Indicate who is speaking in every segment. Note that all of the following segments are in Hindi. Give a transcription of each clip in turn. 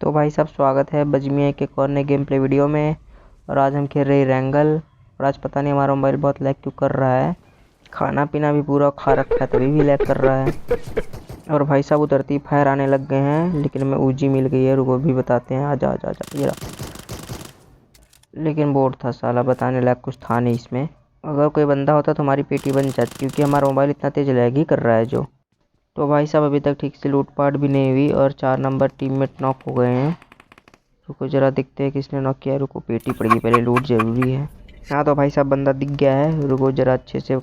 Speaker 1: तो भाई साहब स्वागत है बजमिया के एक और नए गेम प्ले वीडियो में। और आज हम खेल रहे हैं रैंगल। और आज पता नहीं हमारा मोबाइल बहुत लैग क्यों कर रहा है। खाना पीना भी पूरा खा रखा है तभी भी लैग कर रहा है। और भाई साहब उतरती फायर आने लग गए हैं, लेकिन हमें ऊजी मिल गई है। रुको भी बताते हैं। आजा आजा आजा ये रहा। लेकिन बोर्ड था साला, बताने लायक कुछ था नहीं इसमें। अगर कोई बंदा होता तो हमारी पेटी बन जाती, क्योंकि हमारा मोबाइल इतना तेज लैग ही कर रहा है जो। तो भाई साहब अभी तक ठीक से लूटपाट भी नहीं हुई और 4 नंबर टीममेट नॉक हो गए हैं। रुको जरा देखते हैं किसने नॉक किया है। रुको पेटी पड़ गई, पहले लूट जरूरी है। हाँ तो भाई साहब बंदा दिख गया है। रुको जरा अच्छे से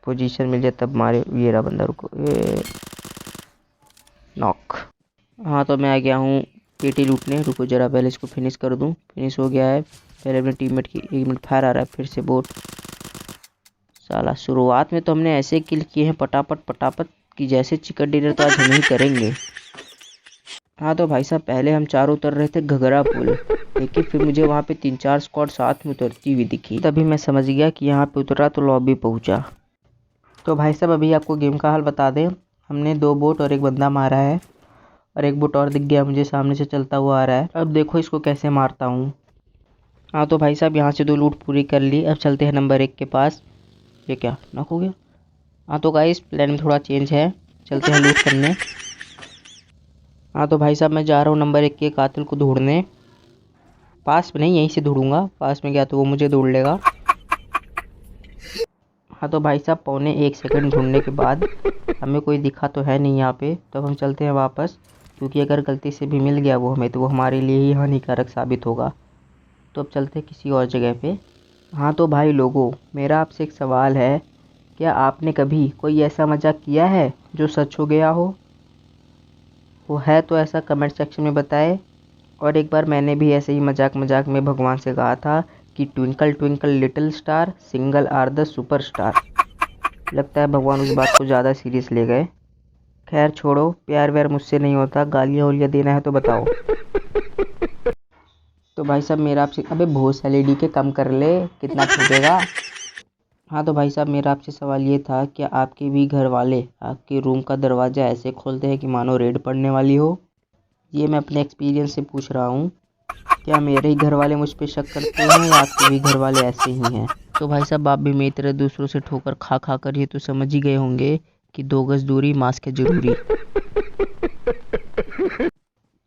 Speaker 1: पोजीशन मिल जाए तब मारे। ये रहा बंदा। रुको ये नॉक। हाँ तो मैं आ गया हूँ पेटी लूटने। रुको जरा पहले इसको फिनिश कर दूँ। फिनिश हो गया है। पहले अपने टीममेट की 1 मिनट फायर आ रहा है फिर से बोट। साला शुरुआत में तो हमने ऐसे किल किए हैं पटापट पटापट कि जैसे चिकन डिनर तो आज हम ही करेंगे। हाँ तो भाई साहब पहले हम 4 उतर रहे थे घगरा पुल, लेकिन फिर मुझे वहाँ पे 3-4 स्क्वाड साथ में उतरती हुई दिखी। तभी मैं समझ गया कि यहाँ पे उतरा तो लॉबी पहुँचा। तो भाई साहब अभी आपको गेम का हाल बता दें। हमने 2 बोट और 1 बंदा मारा है, और 1 बोट और दिख गया मुझे सामने से चलता हुआ आ रहा है। अब देखो इसको कैसे मारता हूँ। हाँ तो भाई साहब यहाँ से 2 लूट पूरी कर ली। अब चलते हैं नंबर 1 के पास। ये क्या नॉक हो गया। हाँ तो गाइस प्लान में थोड़ा चेंज है, चलते हैं लूट करने। हाँ तो भाई साहब मैं जा रहा हूँ नंबर 1 के कातिल को ढूंढने। पास में नहीं, यहीं से ढूंढूंगा। पास में गया तो वो मुझे ढूंढ लेगा। हाँ तो भाई साहब पौने 1 सेकंड ढूंढने के बाद हमें कोई दिखा तो है नहीं यहाँ पे। तो हम चलते हैं वापस, क्योंकि अगर गलती से भी मिल गया वो हमें तो वो हमारे लिए ही हानिकारक साबित होगा। तो अब चलते हैं किसी और जगह पे। हाँ तो भाई लोगों, मेरा आपसे एक सवाल है। क्या आपने कभी कोई ऐसा मजाक किया है जो सच हो गया हो? वो है तो ऐसा कमेंट सेक्शन में बताए। और एक बार मैंने भी ऐसे ही मजाक मजाक में भगवान से कहा था कि twinkle twinkle little star single are the super star. लगता है भगवान उस बात को ज़्यादा सीरियस ले गए। खैर छोड़ो, प्यार व्यार मुझसे नहीं होता। गालियाँ उलियाँ देना है तो बताओ। तो भाई साहब मेरा आपसे, अबे भोस एलईडी के कम कर ले, कितना ठोकेगा। हाँ तो भाई साहब मेरा आपसे सवाल ये था, क्या आपके भी घर वाले आपके रूम का दरवाज़ा ऐसे खोलते हैं कि मानो रेड पड़ने वाली हो? ये मैं अपने एक्सपीरियंस से पूछ रहा हूँ। क्या मेरे ही घर वाले मुझ पे शक करते हैं या आपके भी घर वाले ऐसे ही हैं? तो भाई साहब आप भी मेरी तरह दूसरों से ठोकर खा खा कर ये तो समझ ही गए होंगे कि 2 गज दूरी मास्क है जरूरी।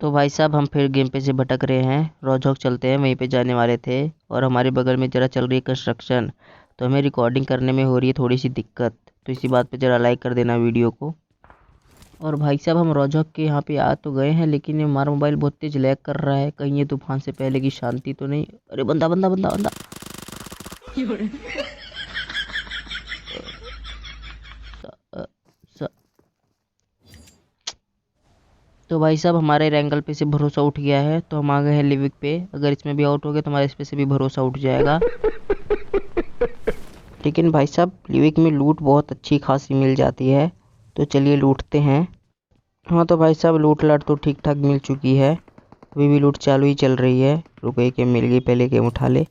Speaker 1: तो भाई साहब हम फिर गेम पे से भटक रहे हैं। रोजहॉक चलते हैं, वहीं पे जाने वाले थे। और हमारे बगल में ज़रा चल रही है कंस्ट्रक्शन, तो हमें रिकॉर्डिंग करने में हो रही है थोड़ी सी दिक्कत। तो इसी बात पे ज़रा लाइक कर देना वीडियो को। और भाई साहब हम रोजहॉक के यहाँ पे आ तो गए हैं, लेकिन हमारा मोबाइल बहुत तेज लैग कर रहा है। कहीं ये तूफान से पहले की शांति तो नहीं। अरे बंदा बंदा बंदा बंदा। तो भाई साहब हमारे रैंगल पे से भरोसा उठ गया है, तो हम आ गए हैं लिविक पे। अगर इसमें भी आउट हो गया तो हमारे इस पे से भी भरोसा उठ जाएगा। लेकिन भाई साहब लिविक में लूट बहुत अच्छी खासी मिल जाती है, तो चलिए लूटते हैं। हाँ तो भाई साहब लूट लाट तो ठीक ठाक मिल चुकी है। अभी भी लूट चालू ही चल रही है। रुको एक गेम मिल गई, पहले गेम उठा ले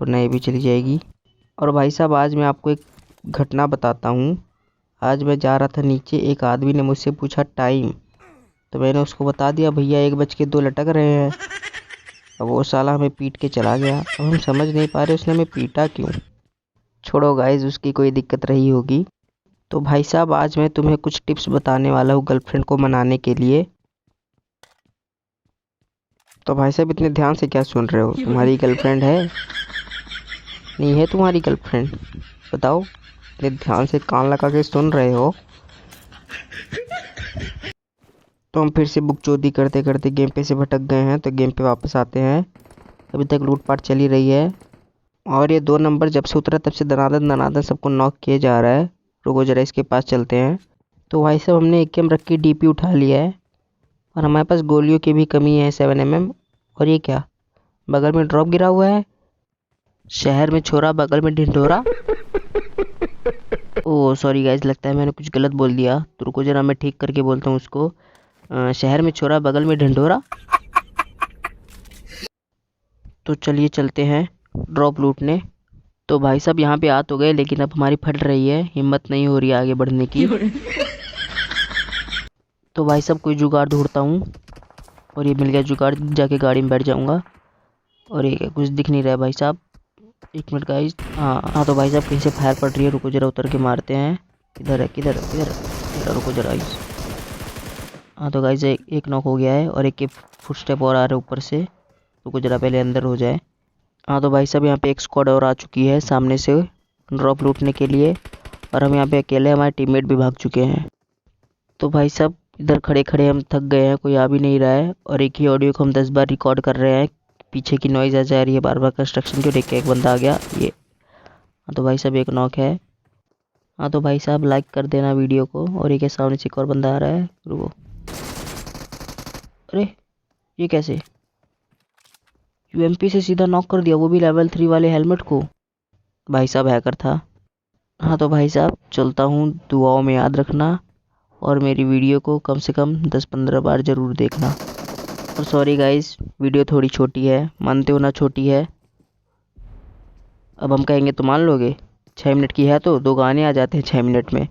Speaker 1: वरना ये भी चली जाएगी। और भाई साहब आज मैं आपको एक घटना बताता हूँ। आज मैं जा रहा था नीचे, एक आदमी ने मुझसे पूछा टाइम, तो मैंने उसको बता दिया भैया 1:02 लटक रहे हैं। अब वो साला हमें पीट के चला गया। अब हम समझ नहीं पा रहे उसने हमें पीटा क्यों। छोड़ो गाइज, उसकी कोई दिक्कत रही होगी। तो भाई साहब आज मैं तुम्हें कुछ टिप्स बताने वाला हूँ गर्लफ्रेंड को मनाने के लिए। तो भाई साहब इतने ध्यान से क्या सुन रहे हो? तुम्हारी गर्लफ्रेंड है? नहीं है तुम्हारी गर्लफ्रेंड? बताओ, इतने ध्यान से कान लगा के सुन रहे हो। तो हम फिर से बुकचोदी करते करते गेम पे से भटक गए हैं, तो गेम पे वापस आते हैं। अभी तक लूटपाट चली रही है, और ये 2 नंबर जब से उतरा तब से दनादन दनादन सबको नॉक किए जा रहा है। रुको जरा इसके पास चलते हैं। तो भाई साहब हमने एक रख के डीपी उठा लिया है, और हमारे पास गोलियों की भी कमी है 7mm। और ये क्या बगल में ड्रॉप गिरा हुआ है? शहर में छोरा बगल में ढिंढोरा। ओह सॉरी गाइज, लगता है मैंने कुछ गलत बोल दिया। तो रुको जरा मैं ठीक करके बोलता हूँ उसको। शहर में छोरा बगल में ढिंढोरा। तो चलिए चलते हैं ड्रॉप लूटने। तो भाई साहब यहाँ पे आ तो गए, लेकिन अब हमारी फट रही है, हिम्मत नहीं हो रही है आगे बढ़ने की। तो भाई साहब कोई जुगाड़ ढूंढता हूँ। और ये मिल गया जुगाड़, जाके गाड़ी में बैठ जाऊँगा। और ये कुछ दिख नहीं रहा है भाई साहब, 1 मिनट गाइस। हाँ तो भाई साहब कहीं से फायर पड़ रही है, रुको जरा उतर के मारते हैं। किधर है किधर है किधर है, जरा रुको जरा गाइस। हाँ तो गाइस एक नॉक हो गया है और एक के फुटस्टेप और आ रहे ऊपर से, रुको जरा पहले अंदर हो जाए। हाँ तो भाई साहब यहाँ पे एक स्क्वाड और आ चुकी है सामने से ड्रॉप लूटने के लिए, और हम यहाँ पे अकेले, हमारे टीममेट भी भाग चुके हैं। तो भाई साहब इधर खड़े खड़े हम थक गए हैं, कोई आ भी नहीं रहा है, और एक ही ऑडियो को हम 10 बार रिकॉर्ड कर रहे हैं। पीछे की नॉइज़ आ जा रही है बार बार कंस्ट्रक्शन की। देख के एक बंदा आ गया ये। हाँ तो भाई साहब एक नॉक है। हाँ तो भाई साहब लाइक कर देना वीडियो को। और ये सामने से एक और बंदा आ रहा है, रुको। अरे ये कैसे, यूएमपी से सीधा नॉक कर दिया, वो भी लेवल 3 वाले हेलमेट को। भाई साहब हैकर था। हाँ तो भाई साहब चलता हूँ, दुआओं में याद रखना, और मेरी वीडियो को कम से कम 10-15 बार ज़रूर देखना। और सॉरी गाइस, वीडियो थोड़ी छोटी है, मानते हो ना छोटी है। अब हम कहेंगे तो मान लोगे, 6 मिनट की है तो 2 गाने आ जाते हैं 6 मिनट में।